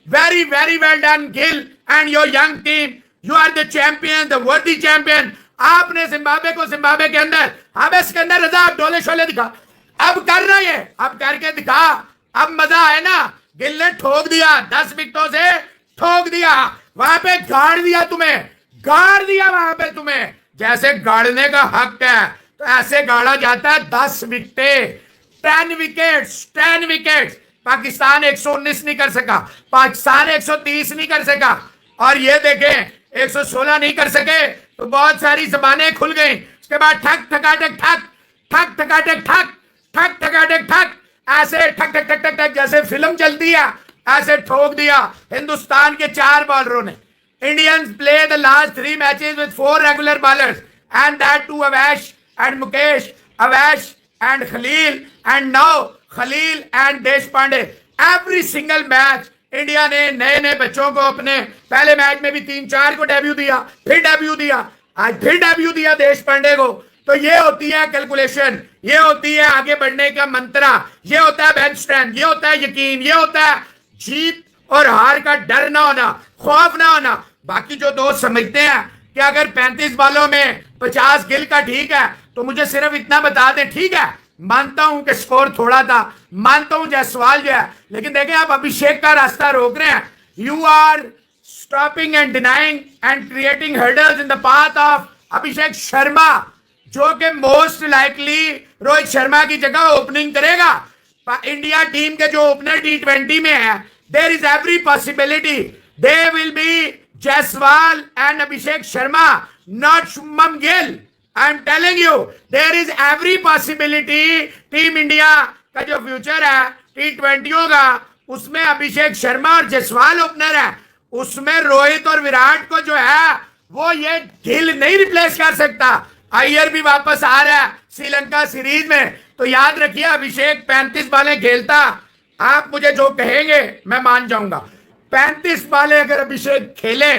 Very, very well done, Gill and your young team. You are the champion, the worthy champion. आपने Zimbabwe को Zimbabwe के अंदर, अब इसके अंदर रजा आप डोले शोले दिखा, अब कर रहा है, अब करके दिखा, अब मजा आए ना। गिल ने ठोक दिया, 10 विकेटों से ठोक दिया, वहां पे गाड़ दिया तुम्हें, गाड़ दिया वहां पे तुम्हें। जैसे गाड़ने का हक है तो ऐसे गाड़ा जाता है। 10 विकेटें, 10 विकेट्स, 10 विकेट्स। पाकिस्तान 119 नहीं कर सका, पाकिस्तान 130 नहीं कर सका, और ये देखें 116 नहीं कर सके, तो बहुत सारी जबानें खुल गई। उसके बाद ठक ठकाटक ठक, ठक ठकाटक ठक, ठक ठकाटक ठक, ऐसे ठक ठक ठक ठक ठक जैसे फिल्म चलती है, ऐसे ठोक दिया हिंदुस्तान के 4 बॉलरों ने। Indians play the last 3 matches with 4 regular bowlers, and that too Avash and Mukesh, Avash and Khalil, and now Khalil and Deshpande. Every single match India ने नए नए बच्चों को, अपने पहले मैच में भी 3-4 को डेब्यू दिया, फिर डेब्यू दिया, आज फिर डेब्यू दिया देशपांडे को। तो ये होती है कैलकुलेशन, ये होती है आगे बढ़ने का मंत्रा, ये होता है बेंच स्ट्रेंथ, ये होता है यकीन, ये होता है जीत और हार का डर ना होना, खौफ ना होना। बाकी जो दोस्त समझते हैं कि अगर 35 बॉलों में 50 गिल का ठीक है, तो मुझे सिर्फ इतना बता दें, ठीक है, मानता हूं कि स्कोर थोड़ा था, मानता हूं जायसवाल जो है, लेकिन देखें आप अभिषेक का रास्ता रोक रहे हैं। You are stopping and denying and creating hurdles in the path of Abhishek Sharma, जो कि मोस्ट लाइकली रोहित शर्मा की जगह ओपनिंग करेगा। इंडिया टीम के जो ओपनर T20 में है, there is every possibility they will be Jaiswal and Abhishek Sharma, not Shubman Gill. I am telling you, there is every possibility team India का जो फ्यूचर है T20 का, उसमें अभिषेक शर्मा और जायसवाल ओपनर है, उसमें रोहित और विराट को जो है वो ये गिल नहीं रिप्लेस कर सकता। अय्यर भी वापस आ रहा है श्रीलंका सीरीज में, तो याद रखिए अभिषेक 35 बॉलें खेलता, आप मुझे जो कहेंगे मैं मान जाऊंगा। 35 बॉलें अगर अभिषेक खेले,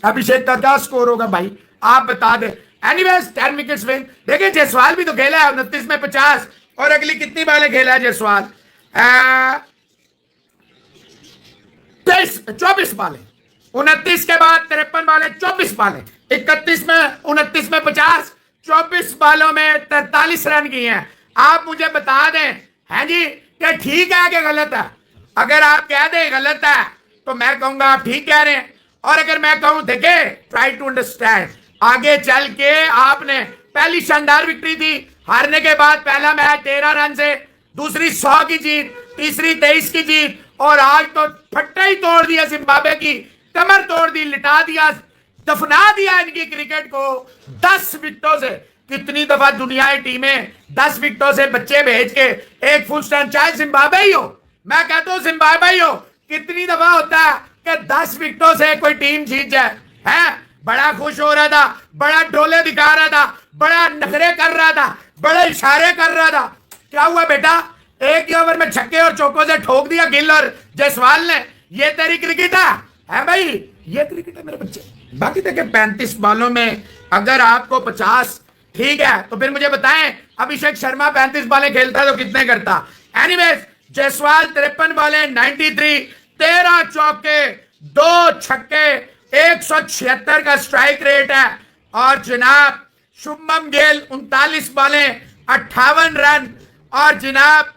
अभिषेक का क्या स्कोर होगा भाई, आप बता दें। Anyways 10 wickets win. देखिए जायसवाल भी तो खेला है 29 में 50, और अगली कितनी बॉलें खेला है जायसवाल, 24 बॉलें, 29 के बाद 53 बॉलें, 24 बॉलें, 31 में 29 में 50, 24 बॉलों में 43 रन किए हैं। आप मुझे बता दें हैं जी कि ठीक है कि गलत है। अगर आप कह दें गलत है तो मैं कहूंगा आप ठीक कह रहे हैं, और अगर मैं कहूं देखे ट्राई टू अंडरस्टैंड, आगे चल के आपने पहली शानदार विक्ट्री थी, हारने के बाद पहला मैच 13 रन से, दूसरी 100 की जीत, तीसरी 23 की जीत, और आज तो फट्टा ही तोड़ दिया जिम्बाब्वे की, कमर तोड़ दी, लिटा दिया, दफना दिया इनकी क्रिकेट को 10 विकेटों से। कितनी दफा दुनिया की टीमें 10 विकेटों से बच्चे भेज के एक फुल स्टैंड, चाहे जिम्बाब्वे ही हो, मैं कहता हूं जिम्बाब्वे ही हो, कितनी दफा होता है कि 10 विकेटों से कोई टीम जीत जाए, है बड़ा खुश हो रहा था, बड़ा डोले दिखा रहा था, बड़ा नखरे कर रहा था, बड़े इशारे कर रहा था। क्या हुआ बेटा, एक ही ओवर में छक्के और चौकों से ठोक दिया गिल और जायसवाल ने। ये तेरी क्रिकेट है भाई, ये क्रिकेट है मेरे बच्चे। बाकी देखे 35 बॉलों में अगर आपको 50 ठीक है, तो फिर मुझे बताएं अभिषेक शर्मा 35 बॉलें खेलता तो कितने करता। एनीवेज जायसवाल 53 बॉलें 93, 13 चौके 2 छक्के, 176 का स्ट्राइक रेट है। और जनाब शुभमन गिल 39 बॉलें 58 रन, और जनाब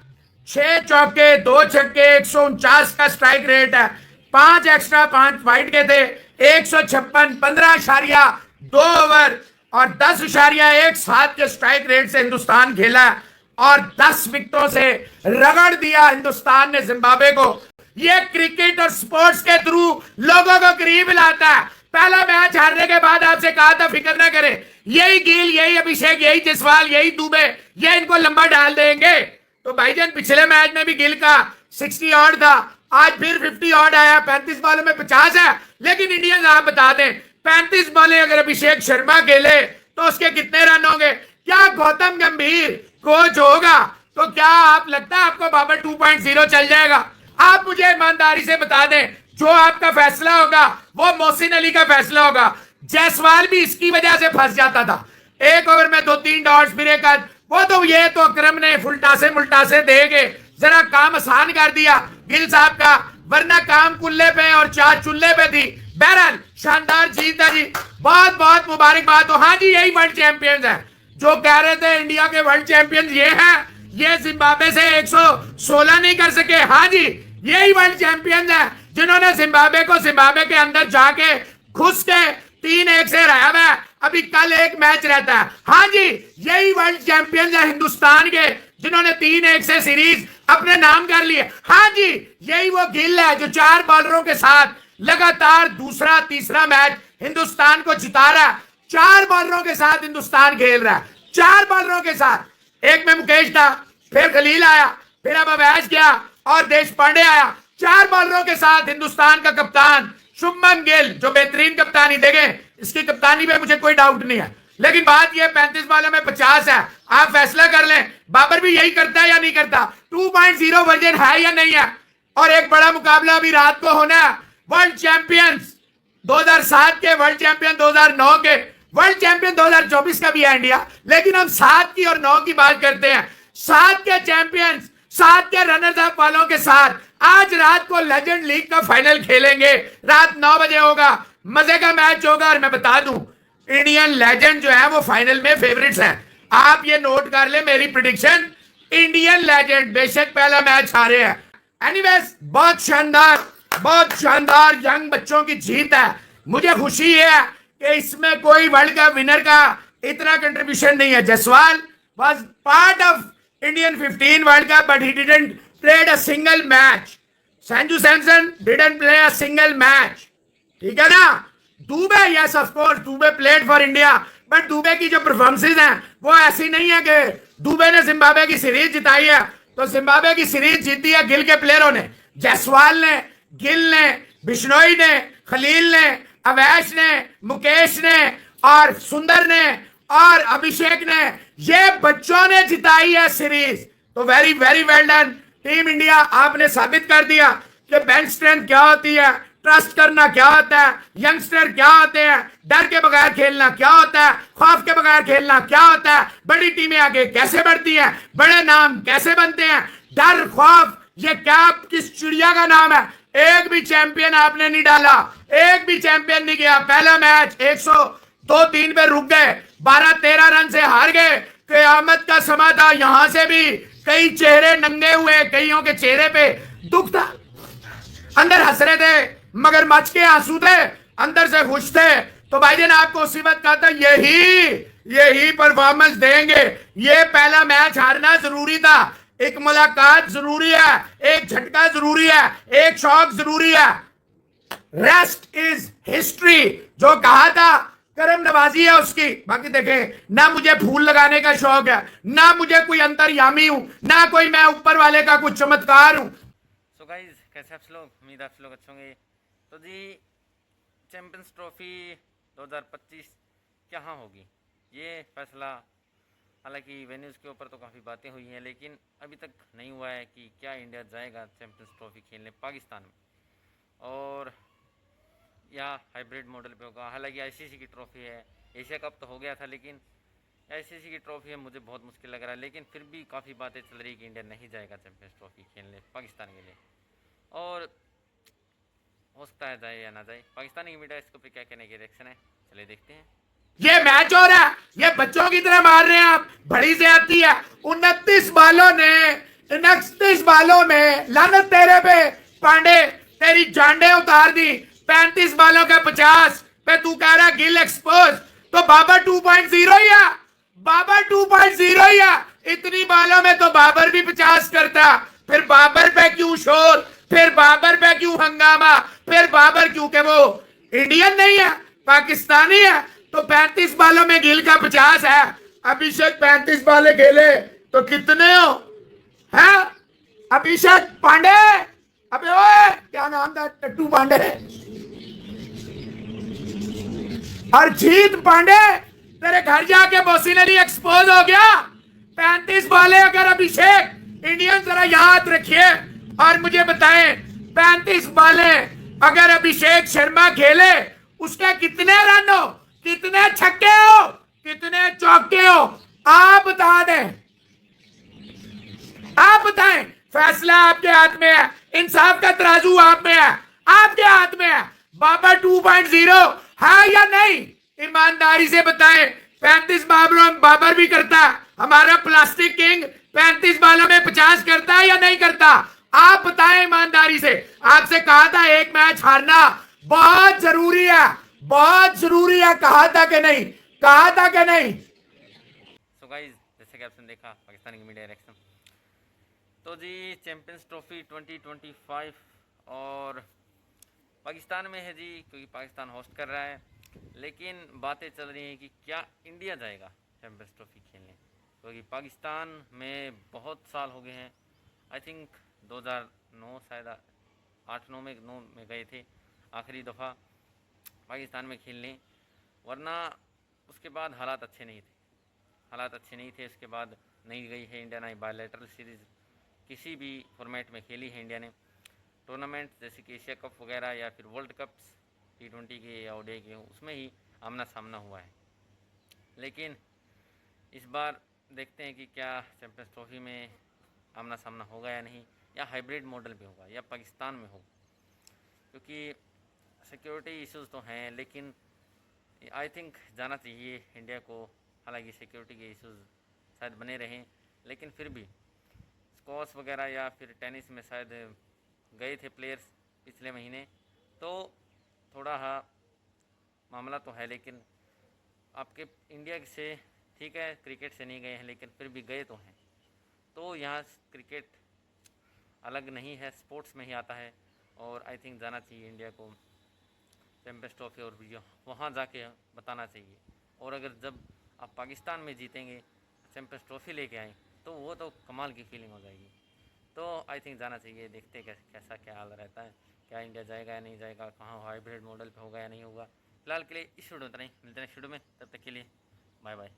6 चौके 2 छक्के 149 का स्ट्राइक रेट है। 5 एक्स्ट्रा 5 वाइड के थे, 156, 15.2 ओवर और 10.17 के स्ट्राइक रेट से हिंदुस्तान खेला, और 10 विकेटों से रगड़ दिया हिंदुस्तान ने जिम्बाब्वे को। ये क्रिकेट और स्पोर्ट्स के थ्रू लोगों को करीब लाता है। पहला मैच हारने के बाद आपसे कहा था फिक्र ना करें, यही गिल, यही अभिषेक, यही जायसवाल, यही दुबे, ये इनको लंबा डाल देंगे। तो भाईजान पिछले मैच में भी गिल का 60 ऑड था, आज फिर 50 ऑड आया, 35 बॉलों में 50 है। लेकिन इंडियंस आप बता दें 35 बॉलें अगर अभिषेक शर्मा खेले तो उसके कितने रन होंगे। क्या गौतम गंभीर कोच होगा तो क्या आप लगता है आपको बाबर 2.0 चल जाएगा। आप मुझे ईमानदारी से बता दें, जो आपका फैसला होगा वो मोहसिन अली का फैसला होगा। जायसवाल भी इसकी वजह से फंस जाता था, एक ओवर में 2-3 डॉट्स फिर एक, वो तो ये तो अकरम ने फुलटासे मुलटासे देके जरा काम आसान कर दिया गिल साहब का। वरना काम कुल्ले पे और चार चूल्हे पे थी। बहरहाल शानदार जीत है जी, बहुत बहुत मुबारकबाद हो। हाँ जी, यही वर्ल्ड चैंपियंस है जो कह रहे थे इंडिया के वर्ल्ड चैंपियंस ये हैं, ये जिम्बाब्वे से 116 नहीं कर सके। हाँ जी, यही वर्ल्ड चैंपियंस है जिन्होंने जिम्बाब्वे को जिम्बाब्वे के अंदर जाके घुस के 3-1 से हराया हुआ है। अभी कल एक मैच रहता है। हाँ जी, यही वर्ल्ड चैंपियंस है हिंदुस्तान के जिन्होंने 3-1 से सीरीज अपने नाम कर लिए। हाँ जी, यही वो गिल है जो 4 बॉलरों के साथ लगातार दूसरा तीसरा मैच हिंदुस्तान को जिता रहा है। 4 बॉलरों के साथ हिंदुस्तान खेल रहा है, 4 बॉलरों के साथ। एक में मुकेश था, फिर खलील आया, फिर अब अवैश गया और देश पांडे आया। 4 बॉलरों के साथ हिंदुस्तान का कप्तान शुभमन गिल, जो बेहतरीन कप्तानी, देखें इसकी कप्तानी में मुझे कोई डाउट नहीं है, लेकिन बात यह 35 बॉलों में 50 है। आप फैसला कर लें, बाबर भी यही करता है या नहीं करता, 2.0 वर्जन है या नहीं है। और एक बड़ा मुकाबला अभी रात को होना है, वर्ल्ड चैंपियंस 2007 के, वर्ल्ड चैंपियन 2009 के, वर्ल्ड चैंपियन 2024 का भी है इंडिया, लेकिन हम 7 की और 9 की बात करते हैं। 7 के चैंपियंस, 7 के रनर्स अप वालों के साथ आज रात को लेजेंड लीग का फाइनल खेलेंगे। रात 9 बजे होगा, मजे का मैच होगा। और मैं बता दूं, इंडियन लेजेंड जो है वो फाइनल में फेवरेट्स हैं। आप ये नोट कर ले, मेरी प्रेडिक्शन, इंडियन लेजेंड बेशक पहला मैच हारे हैं। एनीवेज, बहुत शानदार यंग बच्चों की जीत है। मुझे खुशी है कि इसमें कोई वर्ल्ड कप विनर का इतना कंट्रीब्यूशन नहीं है। Jaiswal was part of Indian 15 world cup but he didn't played a single match. Sanju Samson didn't play a single match, ठीक है ना। Dubey, yes of course, Dubey played for India, but Dubey की जो परफॉर्मेंसेज हैं वो ऐसी नहीं है कि दुबे ने जिम्बाब्वे की सीरीज जिताई है तो जिम्बाब्वे की सीरीज जीती है गिल के प्लेयरों ने। जायसवाल ने, गिल ने, बिश्नोई ने, खलील ने, अवैश ने, मुकेश ने और सुंदर ने और अभिषेक ने, ये बच्चों ने जिताई है सीरीज। तो very very well done team India. आपने साबित कर दिया कि बेंच स्ट्रेंथ क्या होती है, ट्रस्ट करना क्या होता है, यंगस्टर क्या होते हैं, डर के बगैर खेलना क्या होता है, खौफ के बगैर खेलना क्या होता है, बड़ी टीमें आगे कैसे बढ़ती हैं, बड़े नाम कैसे बनते हैं। डर, खौफ, ये क्या किस चिड़िया का नाम है। एक भी चैंपियन आपने नहीं डाला, एक भी चैंपियन नहीं गया। पहला मैच 102-3 पे रुक गए, 12-13 रन से हार गए। क़यामत का समा था, यहां से भी कई चेहरे नंगे हुए, कईयों के चेहरे पे दुख था, अंदर हंस रहे थे मगर मच के आंसू थे, अंदर से खुश थे। तो भाईजान आपको उसी वक्त कहा था यही परफॉर्मेंस देंगे। ये पहला मैच हारना जरूरी था, एक मुलाकात जरूरी है, एक झटका जरूरी है, एक शॉक जरूरी है। रेस्ट इज हिस्ट्री, जो कहा था करम नवाजी है उसकी। बाकी देखें, ना मुझे फूल लगाने का शौक है, ना मुझे कोई अंतर्यामी हूं, ना कोई मैं ऊपर वाले का कुछ चमत्कार हूं। सो गाइस, कैसे आप लोग, उम्मीद आप लोग अच्छे होंगे। तो जी, चैंपियंस ट्रॉफी 2025 कहाँ होगी, ये फैसला, हालांकि वेन्यूज़ के ऊपर तो काफ़ी बातें हुई हैं, लेकिन अभी तक नहीं हुआ है कि क्या इंडिया जाएगा चैंपियंस ट्रॉफी खेलने पाकिस्तान में, और या हाइब्रिड मॉडल पे होगा। हालांकि आईसीसी की ट्रॉफी है, एशिया कप तो हो गया था, लेकिन आईसीसी की ट्रॉफी है, मुझे बहुत मुश्किल लग रहा है। लेकिन फिर भी काफ़ी बातें चल रही कि इंडिया नहीं जाएगा चैंपियंस ट्रॉफी खेलने पाकिस्तान के लिए, और हो सकता है जाए या ना जाए। पाकिस्तानी की मीडिया इसके ऊपर क्या कहने की रिएक्शन है, चलिए देखते हैं। ये मैच हो रहा है, ये बच्चों की तरह मार रहे हैं आप, बड़ी ज्यादती है। 29 बालों ने 29 बालों में लानत तेरे पे पांडे, तेरी जांडे उतार दी। 35 बालों का 50 पे तू कह रहा गिल एक्सपोज, तो बाबर 2.0 ही है, बाबर 2.0 ही है। इतनी बालों में तो बाबर भी 50 करता, फिर बाबर पे क्यों शोर, फिर बाबर पे क्यों हंगामा, फिर बाबर क्यों के वो इंडियन नहीं है, पाकिस्तानी है। तो 35 बालों में गिल का 50 है। अभिषेक 35 बाले खेले तो कितने हो, है अभिषेक पांडे, अबे ओए क्या नाम था, टट्टू पांडे और जीत पांडे, तेरे घर जाके बोसिनरी एक्सपोज हो गया। 35 बाले अगर अभिषेक, इंडियन जरा याद रखिए और मुझे बताएं, 35 बाले अगर अभिषेक शर्मा खेले, उसके कितने रन हो, कितने छक्के हो, कितने चौके हो, आप बता दें, आप बताएं। फैसला आपके हाथ में है, इंसाफ का तराजू आप में है, आपके हाथ में है। बाबर 2.0 है या नहीं? ईमानदारी से बताएं। 35 बाबरों बाबर भी करता है, हमारा प्लास्टिक किंग 35 बालों में 50 करता है या नहीं करता? आप बताएं ईमानदारी से। आपसे कहा था एक मैच हारना बहुत जरूरी है, बहुत जरूरी है, कहा था कि नहीं? कहा था कि नहीं? सो गाइज, जैसे कि आपने देखा पाकिस्तानी की मीडिया रिएक्शन, तो जी चैंपियंस ट्रॉफी 2025 और पाकिस्तान में है जी, क्योंकि पाकिस्तान होस्ट कर रहा है। लेकिन बातें चल रही हैं कि क्या इंडिया जाएगा चैंपियंस ट्रॉफी खेलने, क्योंकि पाकिस्तान में बहुत साल हो गए हैं। आई थिंक 2009 शायद 8-9 में गए थे आखिरी दफ़ा पाकिस्तान में खेलने, वरना उसके बाद हालात अच्छे नहीं थे। हालात अच्छे नहीं थे, उसके बाद नहीं गई है इंडिया, ना ही बायलैटरल सीरीज़ किसी भी फॉर्मेट में खेली है इंडिया ने। टूर्नामेंट जैसे कि एशिया कप वगैरह या फिर वर्ल्ड कप्स T20 के या ODI के, उसमें ही आमना सामना हुआ है। लेकिन इस बार देखते हैं कि क्या चैंपियंस ट्रॉफी में आमना सामना होगा या नहीं, या हाइब्रिड मॉडल में होगा, या पाकिस्तान में होगा। क्योंकि सिक्योरिटी इश्यूज तो हैं, लेकिन आई थिंक जाना चाहिए इंडिया को। हालांकि सिक्योरिटी के इश्यूज शायद बने रहें, लेकिन फिर भी स्क्वॉश वगैरह या फिर टेनिस में शायद गए थे प्लेयर्स पिछले महीने, तो थोड़ा मामला तो है। लेकिन आपके इंडिया से ठीक है, क्रिकेट से नहीं गए हैं, लेकिन फिर भी गए तो हैं। तो यहाँ क्रिकेट अलग नहीं है, स्पोर्ट्स में ही आता है। और आई थिंक जाना चाहिए इंडिया को चैंपियंस ट्रॉफी, और भी वहाँ जाके बताना चाहिए। और अगर जब आप पाकिस्तान में जीतेंगे, चैंपियंस ट्रॉफी लेके आएँ, तो वो तो कमाल की फीलिंग हो जाएगी। तो आई थिंक जाना चाहिए। देखते कैसा क्या हाल रहता है, क्या इंडिया जाएगा या नहीं जाएगा, कहाँ हाइब्रिड मॉडल पे होगा या नहीं होगा। फिलहाल के लिए इस वीडियो में इतना ही, मिलते हैं नेक्स्ट वीडियो में, तब तक के लिए बाय बाय।